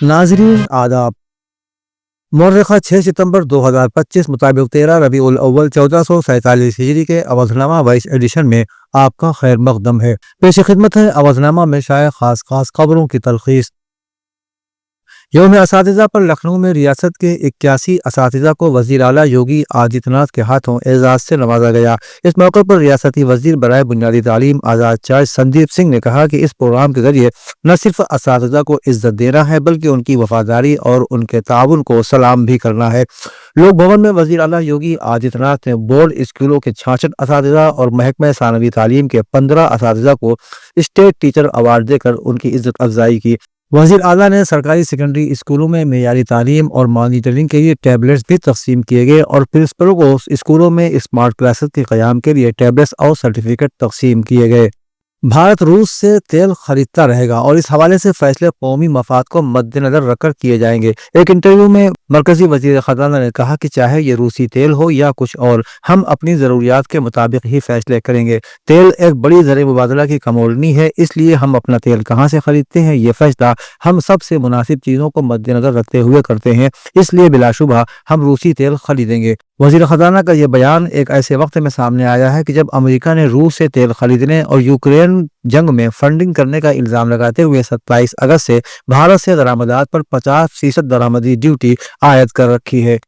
नाजरीन आदाब। मौर्रखा 6 सितंबर 2025 मुताबिक 13 रबीउल अव्वल 1447 हिजरी के अवधनामा 22 एडिशन में आपका खैर मकदम है। पेश खिदमत है अवधनामा में शाये खास खबरों की तलखीस। यौम असातिज़ा पर लखनऊ में रियासत के 81 असातिज़ा को वज़ीर आला योगी आदित्यनाथ के हाथों एजाज़ से नवाजा गया। इस मौके पर रियासती वज़ीर बराए बुनियादी तालीम आज़ाद चार्ज संदीप सिंह ने कहा कि इस प्रोग्राम के जरिए न सिर्फ असातिज़ा को इज्जत देना है बल्कि उनकी वफादारी और उनके ताउन को सलाम भी करना है। लोक भवन में वज़ीर आला योगी आदित्यनाथ ने बोर्ड स्कूलों के 66 असातिज़ा और महकमा सानवी तालीम के 15 असातिज़ा को स्टेट टीचर अवार्ड देकर उनकी इज्जत अफजाई की। वज़ीर आला ने सरकारी सेकेंडरी स्कूलों में मेयारी तालीम और मॉनिटरिंग के लिए टैबलेट्स भी तकसीम किए गए और प्रिंसिपलों को स्कूलों में स्मार्ट क्लासेस के क़याम के लिए टैबलेट्स और सर्टिफिकेट तकसीम किए गए। भारत रूस से तेल खरीदता रहेगा और इस हवाले से फैसले कौमी मफाद को मद्देनजर रखकर किए जाएंगे। एक इंटरव्यू में मरकजी वज़ीर ख़ज़ाना ने कहा कि चाहे ये रूसी तेल हो या कुछ और, हम अपनी ज़रूरियात के मुताबिक ही फैसले करेंगे। तेल एक बड़ी ज़र मुबादला की कमोडिटी है, इसलिए हम अपना तेल कहाँ से खरीदते हैं ये फैसला हम सबसे मुनासिब चीज़ों को मद्देनजर रखते हुए करते हैं, इसलिए बिलाशुबा हम रूसी तेल खरीदेंगे। वज़ीर ख़ज़ाना का यह बयान एक ऐसे वक्त में सामने आया है कि जब अमेरिका ने रूस से तेल खरीदने और यूक्रेन जंग में फंडिंग करने का इल्ज़ाम लगाते हुए 27 अगस्त से भारत से दरामदात पर 50% दरामदी ड्यूटी आयद कर रखी है।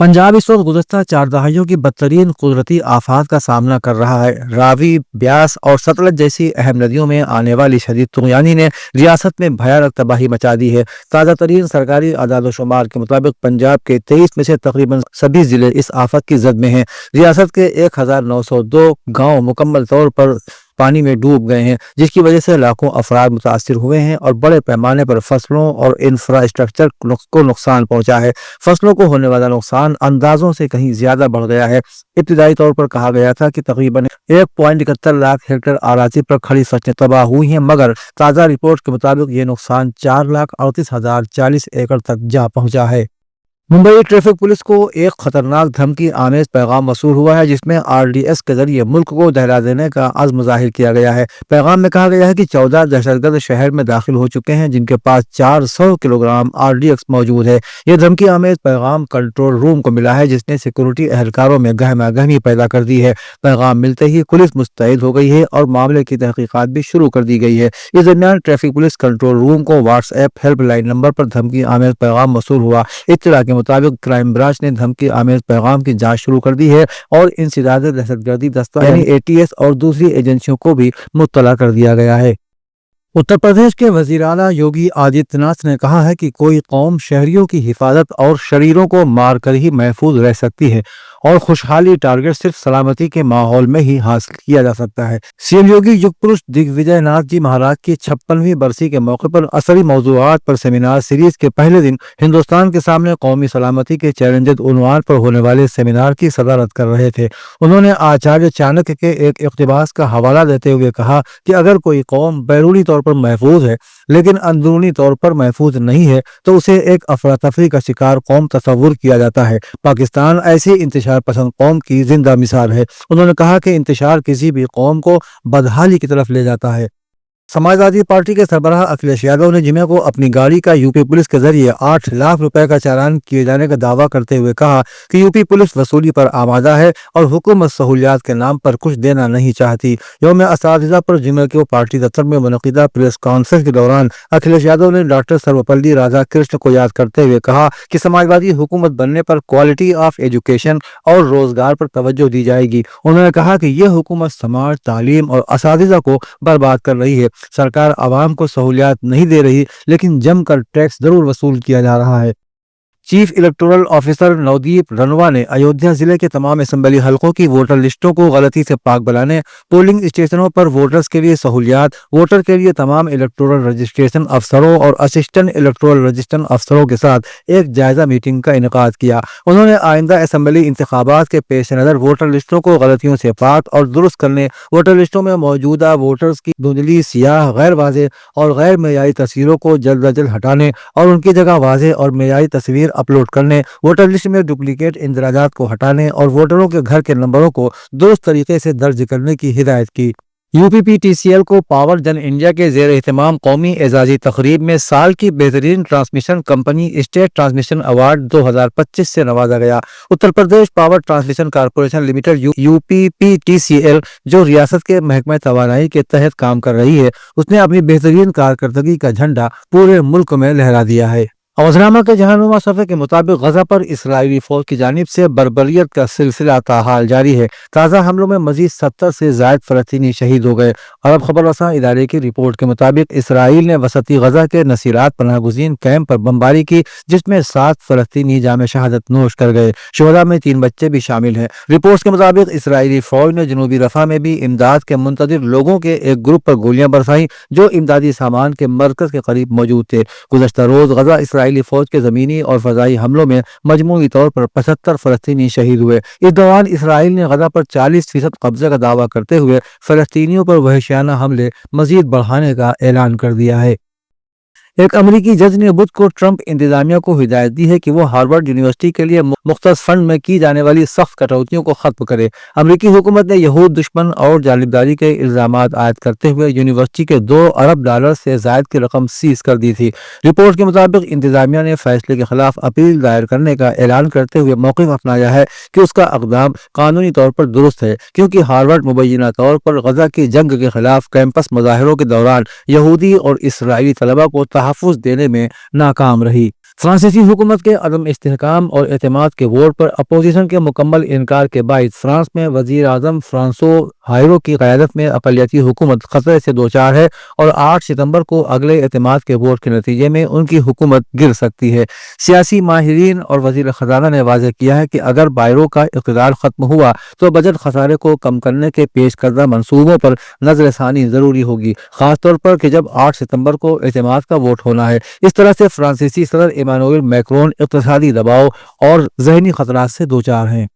पंजाब इस वक्त गुज़श्ता 4 दहाइयों की बदतरीन कुदरती आफात का सामना कर रहा है। रावी, ब्यास और सतलज जैसी अहम नदियों में आने वाली शदीद तुग़यानी ने रियासत में भयानक तबाही मचा दी है। ताज़ा तरीन सरकारी आदाद-ओ-शुमार के मुताबिक पंजाब के 23 में से तकरीबन सभी ज़िले इस आफत की जद में हैं। रियासत के 1902 गाँव मुकम्मल तौर पर पानी में डूब गए हैं, जिसकी वजह से लाखों अफराद मुतासिर हुए हैं और बड़े पैमाने पर फसलों और इंफ्रास्ट्रक्चर को नुकसान पहुंचा है। फसलों को होने वाला नुकसान अंदाजों से कहीं ज्यादा बढ़ गया है। इब्तिदाई तौर पर कहा गया था कि तकरीबन 1.71 लाख हेक्टेयर अराजी पर खड़ी फसलें तबाह हुई हैं, मगर ताज़ा रिपोर्ट के मुताबिक ये नुकसान 4,38,040 एकड़ तक जा पहुंचा है। मुंबई ट्रैफिक पुलिस को एक खतरनाक धमकी आमेज पैगाम मसूल हुआ है, जिसमें RDS के जरिए मुल्क को दहला देने का अज़्म ज़ाहिर किया गया है। पैगाम में कहा गया है कि 14 दहशतगर्द शहर में दाखिल हो चुके हैं, जिनके पास 400 किलोग्राम RDX मौजूद है। यह धमकी आमेज पैगाम कंट्रोल रूम को मिला है, जिसने सिक्योरिटी एहलकारों में गहमा गहमी पैदा कर दी है। पैगाम मिलते ही पुलिस मुस्तैद हो गई है और मामले की तहकीकात भी शुरू कर दी गई है। इस दरमियान ट्रैफिक पुलिस कंट्रोल रूम को व्हाट्सएप हेल्पलाइन नंबर पर धमकी आमेज पैगाम मसूल हुआ। इत्तला के मुताबिक क्राइम ब्रांच ने धमकी आमेज पैगाम की जांच शुरू कर दी है और इंसदाद दहशतगर्दी दस्ता यानी ATS और दूसरी एजेंसियों को भी मुत्तला कर दिया गया है। उत्तर प्रदेश के वज़ीर आला योगी आदित्यनाथ ने कहा है कि कोई कौम शहरियों की हिफाजत और शरीरों को मार कर ही महफूज रह सकती है और खुशहाली टारगेट सिर्फ सलामती के माहौल में ही हासिल किया जा सकता है। CM योगी युग पुरुष दिग्विजय नाथ जी महाराज की 56वीं बरसी के मौके पर असली मौज़ूआत पर सेमिनार सीरीज के पहले दिन हिंदुस्तान के सामने कौमी सलामती के चैलेंजेस उन्वान पर होने वाले सेमिनार की सदारत कर रहे थे। उन्होंने आचार्य चाणक्य के एक इक़्तिबास का हवाला देते हुए कहा कि अगर कोई कौम बैरूनी तौर पर महफूज है लेकिन अंदरूनी तौर पर महफूज नहीं है तो उसे एक अफरा तफरी का शिकार कौम तस्वुर किया जाता है। पाकिस्तान ऐसी इंतशार पसंद कौम की जिंदा मिसाल है। उन्होंने कहा कि इंतशार किसी भी कौम को बदहाली की तरफ ले जाता है। समाजवादी पार्टी के सरबराह अखिलेश यादव ने जुमे को अपनी गाड़ी का यूपी पुलिस के जरिए 8 लाख रुपए का चालान किए जाने का दावा करते हुए कहा कि यूपी पुलिस वसूली पर आमादा है और हुकूमत सहूलियात के नाम पर कुछ देना नहीं चाहती। यौम असातिज़ा पर जुमे को पार्टी दफ्तर में मुनक़िदा प्रेस कॉन्फ्रेंस के दौरान अखिलेश यादव ने डॉक्टर सर्वपल्ली राधाकृष्ण को याद करते हुए कहा कि समाजवादी हुकूमत बनने पर क्वालिटी ऑफ एजुकेशन और रोजगार पर तवज्जो दी जाएगी। उन्होंने कहा कि यह हुकूमत समाज, तालीम और असातिज़ा को बर्बाद कर रही है। सरकार आवाम को सहूलियात नहीं दे रही, लेकिन जमकर टैक्स जरूर वसूल किया जा रहा है। चीफ इलेक्टोरल ऑफिसर नवदीप रनवा ने अयोध्या जिले के तमाम असेंबली हलकों की वोटर लिस्टों को गलती से पाक बनाने, पोलिंग स्टेशनों पर वोटर्स के लिए सहूलियात, वोटर के लिए तमाम इलेक्टोरल रजिस्ट्रेशन अफसरों और असिस्टेंट इलेक्टोरल रजिस्ट्रेशन अफसरों के साथ एक जायजा मीटिंग का इनेकाद किया। उन्होंने आइंदा असेंबली इंतखाबात के पेश नज़र वोटर लिस्टों को गलतियों से पाक और दुरुस्त करने, वोटर लिस्टों में मौजूदा वोटर्स की धुंधली, सियाह, गैर वाज़ेह और गैर मेयारी तस्वीरों को जल्द अज जल्द हटाने और उनकी जगह वाज़ेह और मेयारी तस्वीर अपलोड करने, वोटर लिस्ट में डुप्लीकेट इंदराजात को हटाने और वोटरों के घर के नंबरों को दुरुस्त तरीके से दर्ज करने की हिदायत की। UPPTCL को पावर जन इंडिया के जेर एहतमाम कौमी एजाजी तकरीब में साल की बेहतरीन transmission company state transmission award 2025 से नवाजा गया। Uttar Pradesh power transmission corporation limited UPPTCL जो रियासत के महकमे तवानाई के तहत काम कर रही है, उसने अपनी बेहतरीन कारकर्दगी का झंडा पूरे मुल्क में लहरा दिया है। अवज़नामा के जहानुमा सफ़े के मुताबिक गजा पर इसराइली फौज की जानिब से बर्बरियत का सिलसिला ताहाल जारी है। ताज़ा हमलों में मजीद 70 से ज़ायद फ़लस्तीनी शहीद हो गए। अरब खबर रसां इदारे की रिपोर्ट के मुताबिक इसराइल ने वसती गजा के नसीरात पनाहगुज़ीन कैंप पर बमबारी की, जिसमें 7 फ़लस्तीनी जाम शहादत नोश कर गए। शुहदा में 3 बच्चे भी शामिल हैं। रिपोर्ट्स के मुताबिक इसराइली फौज ने जनूबी रफ़ा में भी इमदाद के मुंतज़िर लोगों के एक ग्रुप पर गोलियां बरसाईं जो इमदादी सामान के मरकज़ के करीब मौजूद थे। गुज़श्ता रोज़ गजा इसराइली फौज के जमीनी और फजाई हमलों में मजमूई तौर पर 75 फ़लस्तीनी शहीद हुए। इस दौरान इसराइल ने गजा पर 40% कब्जे का दावा करते हुए फ़लस्तीनियों पर वहशियाना हमले मजीद बढ़ाने का ऐलान कर दिया है। एक अमरीकी जज ने बुध को ट्रंप इंतजामिया को हिदायत दी है कि वो हार्वर्ड यूनिवर्सिटी के लिए मुख्तस फंड में की जाने वाली सख्त कटौतियों को खत्म करे। अमरीकी हुकूमत ने यहूद दुश्मन और जानिबदारी के इल्जाम आयद करते हुए यूनिवर्सिटी के $2 अरब से जायद की रकम सीज कर दी थी। रिपोर्ट के मुताबिक इंतजामिया ने फैसले के खिलाफ अपील दायर करने का ऐलान करते हुए मौक़िफ़ अपनाया है कि उसका इक़दाम कानूनी तौर पर दुरुस्त है, क्योंकि हार्वर्ड मुबैना तौर पर गजा की जंग के खिलाफ कैंपस मुजाहिरों के दौरान यहूदी और इसराइली तलबा को तहफ़्फ़ुज़ देने में नाकाम रही। फ्रांसीसी हुकूमत के अदम इस्तेहकाम और एतमाद के वोट पर अपोजिशन के मुकम्मल इनकार के बाद फ्रांस में वजीर आज़म फ्रांसो हायरो की क़यादत में अक़लियती हुकूमत खतरे से दो चार है और 8 सितंबर को अगले एतमाद के वोट के नतीजे में उनकी हुकूमत गिर सकती है। सियासी माहिरीन और वज़ीर ख़जाना ने वाज़ेह किया है कि अगर बायरो का इक़्तिदार ख़त्म हुआ तो बजट खसारे को कम करने के पेश करदा मनसूबों पर नज़रसानी ज़रूरी होगी, ख़ासतौर पर कि जब 8 सितंबर को एतमाद का वोट होना है। इस तरह से फ्रांसीसी सदर इमानुएल मैक्रोन इक़्तिसादी दबाव और ज़हनी खतरात से दो चार हैं।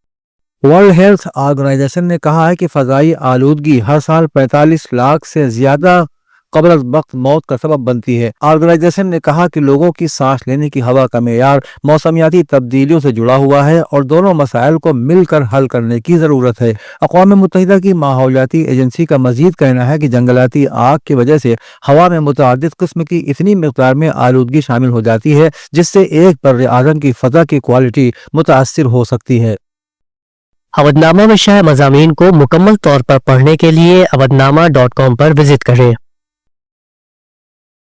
वर्ल्ड हेल्थ ऑर्गेनाइजेशन ने कहा है कि फ़ज़ाई आलूदगी हर साल 45 लाख से ज़्यादा क़ब्ल वक्त मौत का सबब बनती है। ऑर्गेनाइजेशन ने कहा कि लोगों की सांस लेने की हवा का मेयार मौसमियाती तब्दीलियों से जुड़ा हुआ है और दोनों मसाइल को मिलकर हल करने की ज़रूरत है। अक़वाम मुत्तहिदा की माहौलियाती एजेंसी का मज़ीद कहना है कि जंगलाती आग की वजह से हवा में मुतअद्दिद किस्म की इतनी मिक़दार में आलूदगी शामिल हो जाती है जिससे एक बर्र आज़म की फ़ज़ा की क्वालिटी मुतासिर हो सकती है। अवधनामा में शाया मज़ामीन को मुकम्मल तौर पर पढ़ने के लिए अवधनामा.com पर विजिट करें।